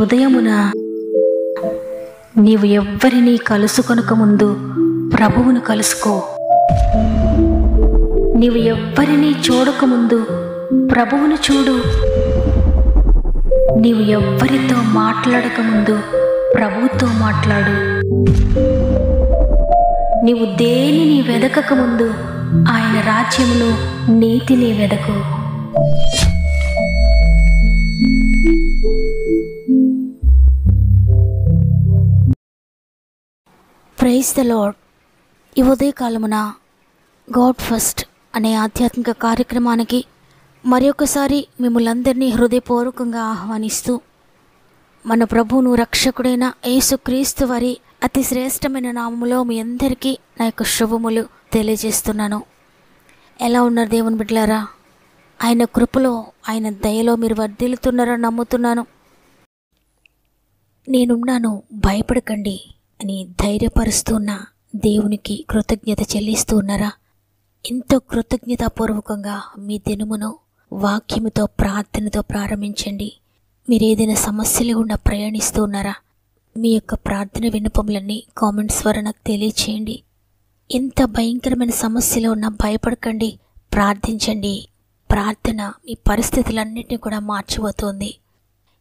ఉదయమున నీవు ఎవ్వరినీ కలుసుకొనక ముందు ప్రభువును కలుసుకో. నీవు ఎవ్వరినీ చూడకముందు ప్రభువును చూడు. నీవు ఎవ్వరితో మాట్లాడకముందు ప్రభువుతో మాట్లాడు. నీవు దేనిని వెదకకముందు ఆయన రాజ్యమును నీతిని వెదకు. Praise the lord. ఈ ఉదయకాలమున గాడ్ ఫస్ట్ అనే ఆధ్యాత్మిక కార్యక్రమానికి మరొకసారి మిమ్మల్ందరినీ హృదయపూర్వకంగా ఆహ్వానిస్తూ, మన ప్రభువును రక్షకుడైన యేసుక్రీస్తు వారి అతి శ్రేష్టమైన నామములో మీ అందరికీ నా యొక్క శుభములు తెలియజేస్తున్నాను. ఎలా ఉన్నారు దేవుని బిడ్డలారా? ఆయన కృపలో, ఆయన దయలో మీరు వర్ధిల్లుతున్నారని నమ్ముతున్నాను. నేనున్నాను, భయపడకండి అని ధైర్యపరుస్తున్న దేవునికి కృతజ్ఞత చెల్లిస్తూ ఉన్నారా? ఎంతో కృతజ్ఞతాపూర్వకంగా మీ దినమును వాక్యముతో, ప్రార్థనతో ప్రారంభించండి. మీరు ఏదైనా సమస్యలు గుండా ప్రయాణిస్తూ ఉన్నారా? మీ యొక్క ప్రార్థన విన్నపములన్నీ కామెంట్స్ ద్వారా నాకు తెలియచేయండి. ఎంత భయంకరమైన సమస్యలో ఉన్నా భయపడకండి, ప్రార్థించండి. ప్రార్థన మీ పరిస్థితులన్నింటినీ కూడా మార్చిపోతుంది.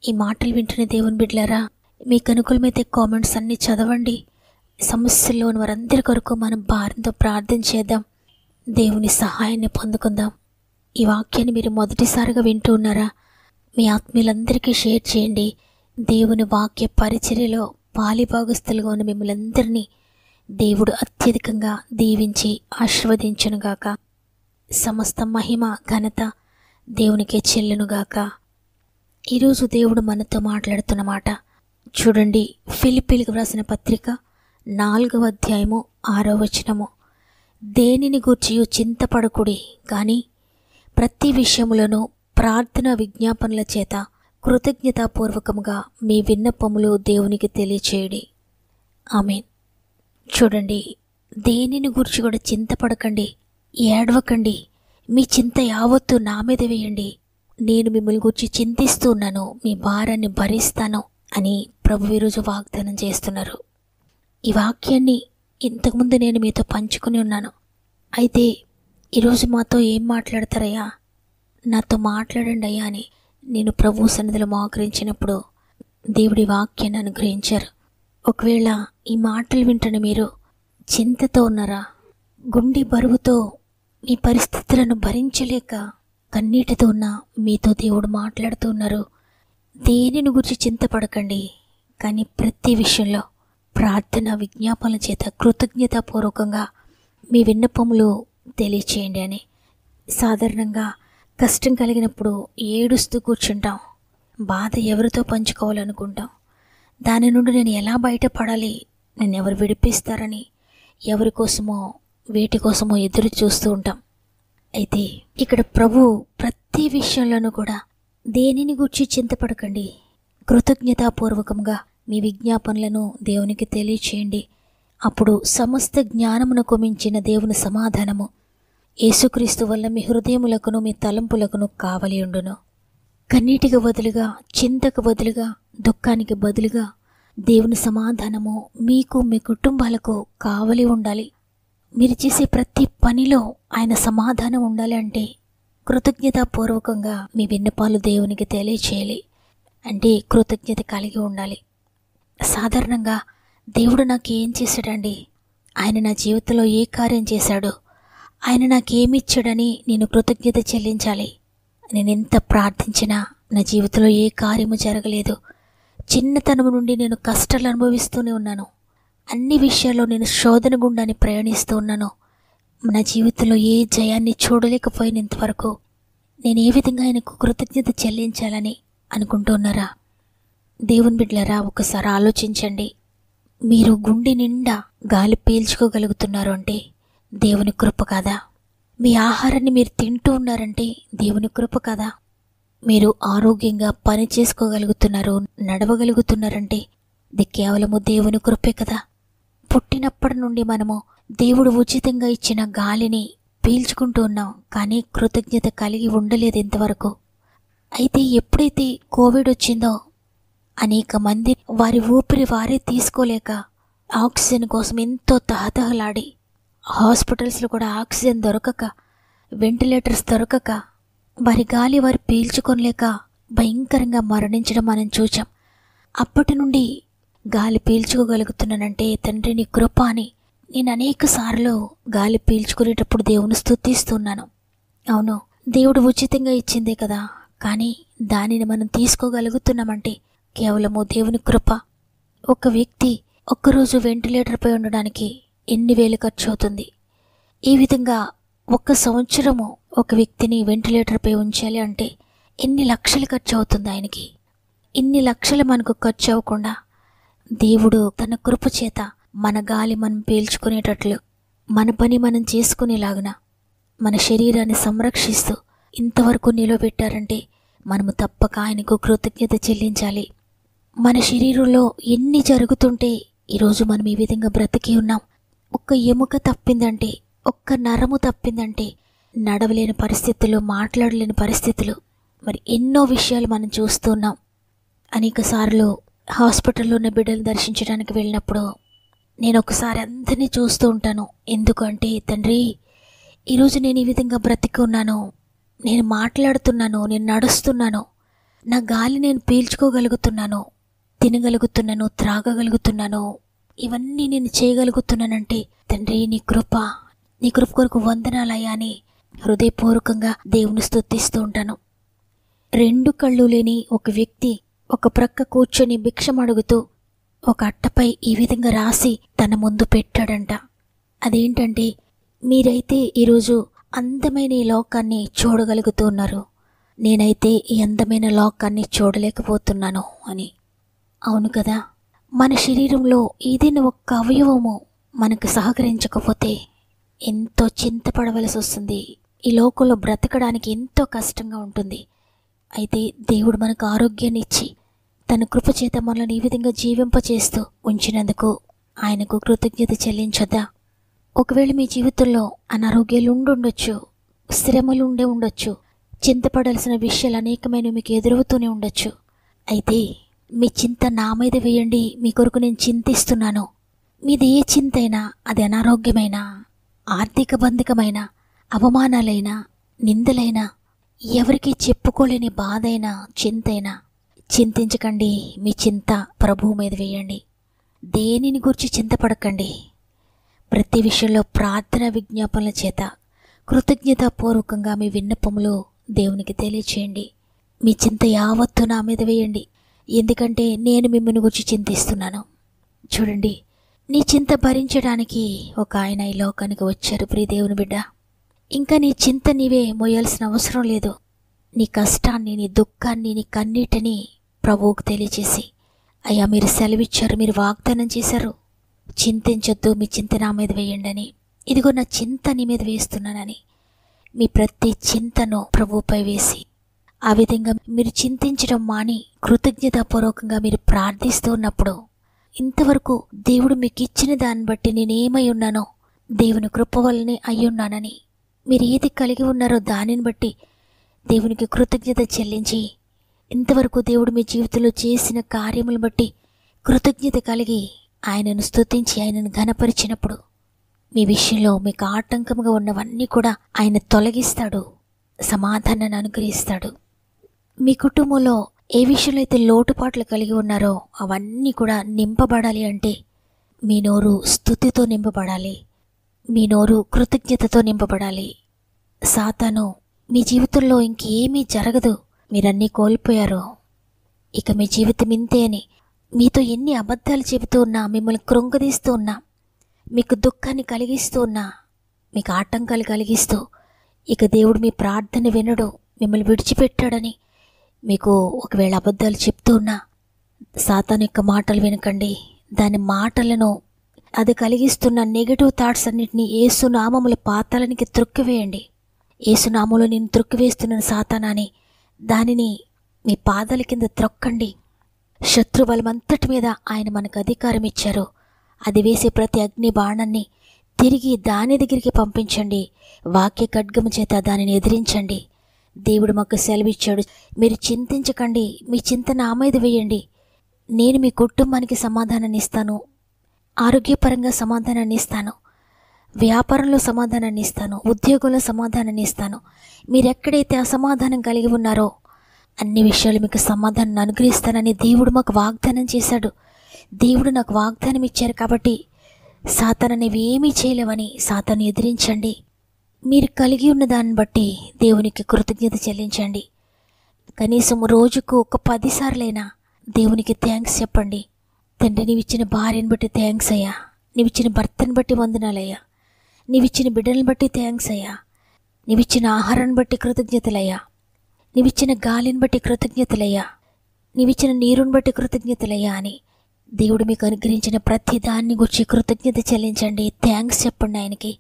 ఈ మాటలు వింటున్న దేవుని బిడ్డలారా, మీకు అనుకూలమైతే కామెంట్స్ అన్నీ చదవండి. సమస్యల్లో ఉన్న వారందరి కొరకు మనం భారంతో ప్రార్థన చేద్దాం. దేవుని సహాయాన్ని పొందుకుందాం. ఈ వాక్యాన్ని మీరు మొదటిసారిగా వింటూ ఉన్నారా? మీ ఆత్మీయులందరికీ షేర్ చేయండి. దేవుని వాక్య పరిచర్యలో పాలిభాగస్తులుగా ఉన్న మిమ్మల్ని అందరినీ దేవుడు అత్యధికంగా దీవించి ఆశీర్వదించునుగాక. సమస్త మహిమ ఘనత దేవునికే చెల్లునుగాక. ఈరోజు దేవుడు మనతో మాట్లాడుతున్న మాట చూడండి. ఫిలిప్పీలకు వ్రాసిన పత్రిక 4వ అధ్యాయము 6వ వచనము. దేనిని గూర్చియు చింతపడకుడి, కానీ ప్రతి విషయములను ప్రార్థన విజ్ఞాపనల చేత కృతజ్ఞతాపూర్వకముగా మీ విన్నపములు దేవునికి తెలియచేయడి. ఆమేన్. చూడండి, దేనిని గురించి కూడా చింతపడకండి, ఏడవకండి. మీ చింత యావత్తు నా మీద వేయండి. నేను మిమ్మల్ని గురించి చింతిస్తూ ఉన్నాను, మీ భారాన్ని భరిస్తాను అని ప్రభు ఈరోజు వాగ్దానం చేస్తున్నారు. ఈ వాక్యాన్ని ఇంతకుముందు నేను మీతో పంచుకుని ఉన్నాను. అయితే ఈరోజు మాతో ఏం మాట్లాడతారయ్యా, నాతో మాట్లాడండి అయ్యా అని నేను ప్రభు సన్నిధిలో మోకరించినప్పుడు దేవుడి వాక్యాన్ని అనుగ్రహించారు. ఒకవేళ ఈ మాటలు వింటున్న మీరు చింతతో ఉన్నారా? గుండె బరువుతో మీ పరిస్థితులను భరించలేక కన్నీటితో ఉన్న మీతో దేవుడు మాట్లాడుతూ ఉన్నారు. దేనిని గురించి చింతపడకండి, కానీ ప్రతి విషయంలో ప్రార్థన విజ్ఞాపనల చేత కృతజ్ఞతాపూర్వకంగా మీ విన్నపములు తెలియచేయండి అని. సాధారణంగా కష్టం కలిగినప్పుడు ఏడుస్తూ కూర్చుంటాం. బాధ ఎవరితో పంచుకోవాలనుకుంటాం. దాని నుండి నేను ఎలా బయటపడాలి, నన్ను ఎవరు విడిపిస్తారని ఎవరి కోసమో వేటి కోసమో ఎదురు చూస్తూ ఉంటాం. అయితే ఇక్కడ ప్రభు ప్రతి విషయంలోనూ కూడా దేనిని గూర్చి చింతపడకండి, కృతజ్ఞతాపూర్వకంగా మీ విజ్ఞాపనలను దేవునికి తెలియచేయండి. అప్పుడు సమస్త జ్ఞానమునకు మించిన దేవుని సమాధానము యేసుక్రీస్తు వల్ల మీ హృదయములకును మీ తలంపులకును కావలి ఉండును. కన్నీటికి బదులుగా, చింతకు బదులుగా, దుఃఖానికి బదులుగా దేవుని సమాధానము మీకు, మీ కుటుంబాలకు కావలి ఉండాలి. మీరు చేసే ప్రతి పనిలో ఆయన సమాధానం ఉండాలి అంటే కృతజ్ఞతాపూర్వకంగా మీ విన్నపాలు దేవునికి తెలియచేయాలి. అంటే కృతజ్ఞత కలిగి ఉండాలి. సాధారణంగా దేవుడు నాకు ఏం చేశాడండి, ఆయన నా జీవితంలో ఏ కార్యం చేశాడు, ఆయన నాకేమిచ్చాడని నేను కృతజ్ఞత చెల్లించాలి. నేను ఎంత ప్రార్థించినా నా జీవితంలో ఏ కార్యము జరగలేదు. చిన్నతనం నుండి నేను కష్టాలు అనుభవిస్తూనే ఉన్నాను. అన్ని విషయాల్లో నేను శోధన గుండాన్ని ప్రయాణిస్తూ ఉన్నాను. నా జీవితంలో ఏ జయాన్ని చూడలేకపోయినంతవరకు నేను ఏ విధంగా ఆయనకు కృతజ్ఞత చెల్లించాలని అనుకుంటున్నారా? దేవుని బిడ్డలారా, ఒకసారి ఆలోచించండి. మీరు గుండె నిండా గాలి పీల్చుకోగలుగుతున్నారు అంటే దేవుని కృప కాదా? మీ ఆహారాన్ని మీరు తింటూ ఉన్నారంటే దేవుని కృప కాదా? మీరు ఆరోగ్యంగా పని చేసుకోగలుగుతున్నారు, నడవగలుగుతున్నారంటే ఇది కేవలము దేవుని కృపే కదా. పుట్టినప్పటి నుండి మనము దేవుడు ఉచితంగా ఇచ్చిన గాలిని పీల్చుకుంటూ ఉన్నాం, కానీ కృతజ్ఞత కలిగి ఉండలేదు ఇంతవరకు. అయితే ఎప్పుడైతే కోవిడ్ వచ్చిందో అనేక మంది వారి ఊపిరి వారే తీసుకోలేక ఆక్సిజన్ కోసం ఎంతో తహతహలాడి, హాస్పిటల్స్లో కూడా ఆక్సిజన్ దొరకక, వెంటిలేటర్స్ దొరకక, వారి గాలి వారు పీల్చుకోలేక భయంకరంగా మరణించడం మనం చూచాం. అప్పటి నుండి గాలి పీల్చుకోగలుగుతున్నానంటే తండ్రి నీ కృప అని నేను అనేక సార్లు గాలి పీల్చుకునేటప్పుడు దేవుని స్తుతిస్తున్నాను. అవును, దేవుడు ఉచితంగా ఇచ్చిందే కదా, కానీ దానిని మనం తీసుకోగలుగుతున్నామంటే కేవలము దేవుని కృప. ఒక వ్యక్తి ఒక్కరోజు వెంటిలేటర్పై ఉండడానికి ఎన్ని వేలు ఖర్చు అవుతుంది? ఈ విధంగా 1 సంవత్సరము ఒక వ్యక్తిని వెంటిలేటర్పై ఉంచాలి అంటే ఎన్ని లక్షలు ఖర్చు అవుతుంది ఆయనకి? ఇన్ని లక్షలు మనకు ఖర్చు అవ్వకుండా దేవుడు తన కృప చేత మన గాలి మనం పీల్చుకునేటట్లు, మన పని మనం చేసుకునేలాగున మన శరీరాన్ని సంరక్షిస్తూ ఇంతవరకు నిలబెట్టారంటే మనము తప్పక ఆయనకు కృతజ్ఞత చెల్లించాలి. మన శరీరంలో ఎన్ని జరుగుతుంటే ఈరోజు మనం ఈ విధంగా బ్రతికి ఉన్నాం. ఒక్క ఎముక తప్పిందంటే, ఒక్క నరము తప్పిందంటే నడవలేని పరిస్థితులు, మాట్లాడలేని పరిస్థితులు, మరి ఎన్నో విషయాలు మనం చూస్తున్నాం. అనేక సార్లు హాస్పిటల్లో ఉన్న బిడ్డలు దర్శించడానికి వెళ్ళినప్పుడు నేను ఒకసారి అందరినీ చూస్తూ ఉంటాను. ఎందుకంటే తండ్రి, ఈరోజు నేను ఈ విధంగా బ్రతికి ఉన్నాను, నేను మాట్లాడుతున్నాను, నేను నడుస్తున్నాను, నా గాలి నేను పీల్చుకోగలుగుతున్నాను, తినగలుగుతున్నాను, త్రాగగలుగుతున్నాను, ఇవన్నీ నేను చేయగలుగుతున్నానంటే తండ్రి నీ కృప కొరకు వందనాలయ్యా అని హృదయపూర్వకంగా దేవుని స్తుతిస్తూ ఉంటాను. 2 కళ్ళు లేని ఒక వ్యక్తి ఒక ప్రక్క కూర్చొని భిక్షమడుగుతూ ఒక అట్టపై ఈ విధంగా రాసి తన ముందు పెట్టాడంట. అదేంటంటే, మీరైతే ఈరోజు అందమైన ఈ లోకాన్ని చూడగలుగుతూ ఉన్నారు, నేనైతే ఈ అందమైన లోకాన్ని చూడలేకపోతున్నాను అని. అవును కదా, మన శరీరంలో ఏదైనా ఒక్క అవయవము మనకు సహకరించకపోతే ఎంతో చింతపడవలసి వస్తుంది. ఈ లోకంలో బ్రతకడానికి ఎంతో కష్టంగా ఉంటుంది. అయితే దేవుడు మనకు ఆరోగ్యాన్ని ఇచ్చి తన కృపచేత మనల్ని ఈ విధంగా జీవింపచేస్తూ ఉంచినందుకు ఆయనకు కృతజ్ఞత చెల్లించొద్దా? ఒకవేళ మీ జీవితంలో అనారోగ్యాలు ఉండొచ్చు, శ్రమలు ఉండొచ్చు, చింతపడాల్సిన విషయాలు అనేకమైన మీకు ఎదురవుతూనే ఉండొచ్చు. అయితే మీ చింత నా మీద వేయండి, మీ కొరకు నేను చింతిస్తున్నాను. మీది ఏ చింతైనా, అది అనారోగ్యమైనా, ఆర్థిక బంధకమైన, అవమానాలైనా, నిందలైనా, ఎవరికి చెప్పుకోలేని బాధైనా, చింతైనా, చింతించకండి. మీ చింత ప్రభువు మీద వేయండి. దేనిని గురించి చింతపడకండి. ప్రతి విషయంలో ప్రార్థన విజ్ఞాపనల చేత కృతజ్ఞతాపూర్వకంగా మీ విన్నపములు దేవునికి తెలియచేయండి. మీ చింత యావత్తు నా మీద వేయండి, ఎందుకంటే నేను మిమ్మల్ని గురించి చింతిస్తున్నాను. చూడండి, నీ చింత భరించడానికి ఒక ఆయన ఈ లోకానికి వచ్చారు. ప్రియ దేవుని బిడ్డ, ఇంకా నీ చింత నీవే మోయాల్సిన అవసరం లేదు. నీ కష్టాన్ని, నీ దుఃఖాన్ని, నీ కన్నీటిని ప్రభువుకు తెలియచేసి, అయ్యా మీరు సెలవిచ్చారు, మీరు వాగ్దానం చేశారు, చింతించొద్దు, మీ చింత నా మీద వేయండి అని. ఇదిగో నా చింత నీ మీద వేస్తున్నానని మీ ప్రతి చింతను ప్రభువుపై వేసి, ఆ విధంగా మీరు చింతించడం మాని కృతజ్ఞతాపూర్వకంగా మీరు ప్రార్థిస్తూ ఉన్నప్పుడు, ఇంతవరకు దేవుడు మీకు ఇచ్చిన దాన్ని బట్టి నేనేమై ఉన్నానో దేవుని కృప వల్లనే అయ్యున్నానని, మీరు ఏది కలిగి ఉన్నారో దానిని బట్టి దేవునికి కృతజ్ఞత చెల్లించి, ఇంతవరకు దేవుడు మీ జీవితంలో చేసిన కార్యములను బట్టి కృతజ్ఞత కలిగి ఆయనను స్తుతించి ఆయనను ఘనపరిచినప్పుడు మీ విషయంలో మీకు ఆటంకముగా ఉన్నవన్నీ కూడా ఆయన తొలగిస్తాడు, సమాధానాన్ని అనుగ్రహిస్తాడు. మీ కుటుంబంలో ఏ విషయంలో అయితే లోటుపాట్లు కలిగి ఉన్నారో అవన్నీ కూడా నింపబడాలి అంటే మీ నోరు స్తుతితో నింపబడాలి, మీ నోరు కృతజ్ఞతతో నింపబడాలి. సాతాను మీ జీవితంలో ఇంకేమీ జరగదు, మీరన్నీ కోల్పోయారు, ఇక మీ జీవితం ఇంతే అని మీతో ఎన్ని అబద్ధాలు చెబుతూ ఉన్నా, మిమ్మల్ని కృంగదీస్తూ ఉన్నా, మీకు దుఃఖాన్ని కలిగిస్తూ ఉన్నా, మీకు ఆటంకాలు కలిగిస్తూ, ఇక దేవుడు మీ ప్రార్థన వినడు, మిమ్మల్ని విడిచిపెట్టాడని మీకు ఒకవేళ అబద్ధాలు చెప్తూ ఉన్నా, సాతాను యొక్క మాటలు వినకండి. దాని మాటలను, అది కలిగిస్తున్న నెగటివ్ థాట్స్ అన్నిటినీ యేసునామముల పాతాళానికి త్రొక్కివేయండి. యేసునామములో నేను త్రొక్కివేస్తున్నాను సాతానాని, దానిని మీ పాదాల కింద త్రొక్కండి. శత్రుబలమంతటి మీద ఆయన మనకు అధికారం ఇచ్చారు. అది వేసే ప్రతి అగ్ని బాణాన్ని తిరిగి దాని దగ్గరికి పంపించండి. వాక్య ఖడ్గము చేత దానిని ఎదిరించండి. దేవుడు మాకు సెలవిచ్చాడు, మీరు చింతించకండి, మీ చింత నా మీద వేయండి, నేను మీ కుటుంబానికి సమాధానాన్ని ఇస్తాను, ఆరోగ్యపరంగా సమాధానాన్ని ఇస్తాను, వ్యాపారంలో సమాధానాన్ని ఇస్తాను, ఉద్యోగంలో సమాధానాన్ని ఇస్తాను. మీరు ఎక్కడైతే అసమాధానం కలిగి ఉన్నారో అన్ని విషయాలు మీకు సమాధానాన్ని అనుగ్రహిస్తానని దేవుడు మాకు వాగ్దానం చేశాడు. దేవుడు నాకు వాగ్దానం ఇచ్చారు కాబట్టి సాతాను అనేవి ఏమీ చేయలేవని సాతాను ఎదిరించండి. మీరు కలిగి ఉన్న దాన్ని బట్టి దేవునికి కృతజ్ఞత చెల్లించండి. కనీసం రోజుకు ఒక 10 సార్లైనా దేవునికి థ్యాంక్స్ చెప్పండి. తండ్రి, నీవిచ్చిన భార్యను బట్టి థ్యాంక్స్ అయ్యా, నీవిచ్చిన భర్తను బట్టి వందనాలయ్యా, నీవిచ్చిన బిడ్డలను బట్టి థ్యాంక్స్ అయ్యా, నీవిచ్చిన ఆహారాన్ని బట్టి కృతజ్ఞతలయ్యా, నీవిచ్చిన గాలిని బట్టి కృతజ్ఞతలయ్యా, నీవిచ్చిన నీరుని బట్టి కృతజ్ఞతలయ్యా అని దేవుడు మీకు అనుగ్రహించిన ప్రతి దాన్ని గురించి కృతజ్ఞత చెల్లించండి. థ్యాంక్స్ చెప్పండి ఆయనకి.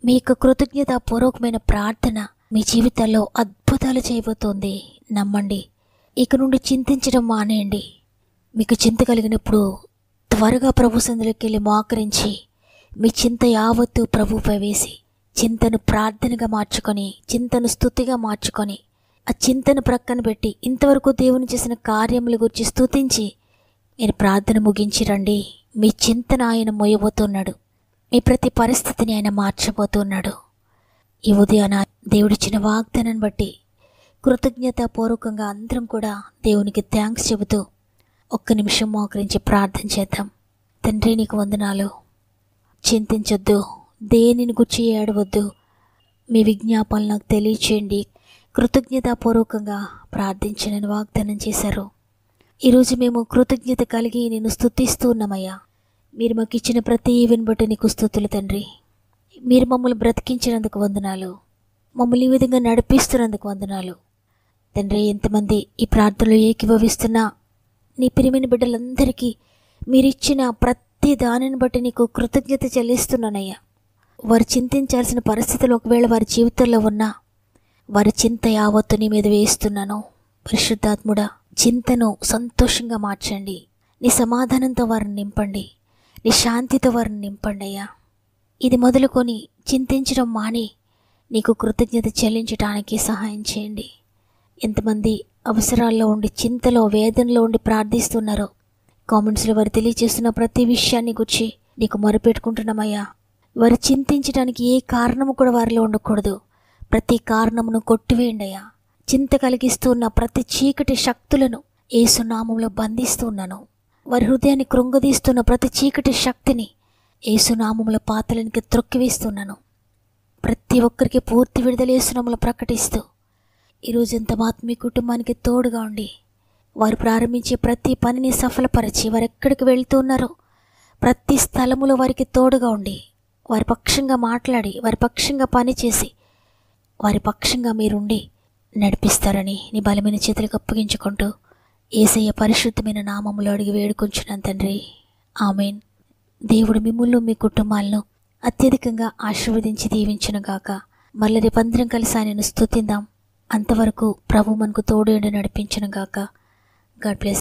మీ యొక్క కృతజ్ఞతాపూర్వకమైన ప్రార్థన మీ జీవితాల్లో అద్భుతాలు చేయబోతోంది. నమ్మండి. ఇక నుండి చింతించడం మానేయండి. మీకు చింత కలిగినప్పుడు త్వరగా ప్రభు సన్నిధిలోకి వెళ్ళి మోకరించి మీ చింత యావత్తు ప్రభుపై వేసి చింతను ప్రార్థనగా మార్చుకొని, చింతను స్తుతిగా మార్చుకొని, ఆ చింతను ప్రక్కన పెట్టి ఇంతవరకు దేవుని చేసిన కార్యముల గురించి స్తుతించి మీరు ప్రార్థన ముగించి రండి. మీ చింతను ఆయన మోయబోతున్నాడు. మీ ప్రతి పరిస్థితిని ఆయన మార్చబోతున్నాడు. ఈ ఉదయాన దేవుడిచ్చిన వాగ్దానాన్ని బట్టి కృతజ్ఞతాపూర్వకంగా అందరం కూడా దేవునికి థ్యాంక్స్ చెబుతూ ఒక్క నిమిషం మోకరించి ప్రార్థన చేద్దాం. తండ్రి, నీకు వందనాలు. చింతించొద్దు, దేనిని గురించి ఏడవద్దు, మీ విజ్ఞాపనలు నాకు తెలియచేయండి. కృతజ్ఞతాపూర్వకంగా ప్రార్థించనని వాగ్దానం చేశారు. ఈరోజు మేము కృతజ్ఞత కలిగి నేను స్తుతిస్తూ ఉన్నామయ్యా. మీరు మాకు ఇచ్చిన ప్రతి ఈవెన్ బట్టి నీకు స్తుతులు తండ్రి. మీరు మమ్మల్ని బ్రతికించినందుకు వందనాలు, మమ్మల్ని ఈ విధంగా నడిపిస్తున్నందుకు వందనాలు తండ్రి. ఎంతమంది ఈ ప్రార్థనలో ఏకీభవిస్తున్నా నీ ప్రియమైన బిడ్డలందరికీ మీరిచ్చిన ప్రతి దానిని బట్టి నీకు కృతజ్ఞత చెల్లిస్తున్నానయ్యా. వారు చింతించాల్సిన పరిస్థితులు ఒకవేళ వారి జీవితంలో ఉన్నా వారి చింత యావత్తు నీ మీద వేస్తున్నాను. పరిశుద్ధాత్ముడా, చింతను సంతోషంగా మార్చండి. నీ సమాధానంతో వారిని నింపండి, నీ శాంతితో వారిని నింపండి అయ్యా. ఇది మొదలుకొని చింతించడం మాని నీకు కృతజ్ఞత చెల్లించడానికి సహాయం చేయండి. ఎంతమంది అవసరాల్లో ఉండి చింతలో వేదనలో ఉండి ప్రార్థిస్తున్నారో కామెంట్స్లో వారు తెలియజేస్తున్న ప్రతి విషయాన్ని గురించి నీకు మొరపెట్టుకుంటున్నామయ్యా. వారు చింతించడానికి ఏ కారణము కూడా వారిలో ఉండకూడదు. ప్రతి కారణమును కొట్టివేయండి అయ్యా. చింత కలిగిస్తూ ఉన్న ప్రతి చీకటి శక్తులను యేసు నామములో బంధిస్తూ ఉన్నాను. వారి హృదయాన్ని కృంగదీస్తున్న ప్రతి చీకటి శక్తిని యేసు నామములో పాతలనికి త్రొక్కివేస్తున్నాను. ప్రతి ఒక్కరికి పూర్తి విడుదల యేసు నామములో ప్రకటిస్తూ ఈరోజు ఎంత మీ కుటుంబానికి తోడుగా ఉండి వారు ప్రారంభించే ప్రతి పనిని సఫలపరిచి వారు ఎక్కడికి వెళ్తూ ఉన్నారో ప్రతి స్థలములో వారికి తోడుగా ఉండి వారి పక్షంగా మాట్లాడి వారి పక్షంగా పనిచేసి వారి పక్షంగా మీరుండి నడిపిస్తారని నీ బలమైన చేతులకు అప్పగించుకుంటూ యేసయ్య పరిశుద్ధమైన నామములో అడిగి వేడుకొంచున్నాను తండ్రి. ఆమేన్. దేవుడు మిమ్ములను మీ కుటుంబాలను అత్యధికంగా ఆశీర్వదించి దీవించును గాక. మళ్ళీ రేపందరం కలిసి ఆయనను స్తుతిద్దాం. అంతవరకు ప్రభు మనకు తోడు నడిపించును గాక. God bless.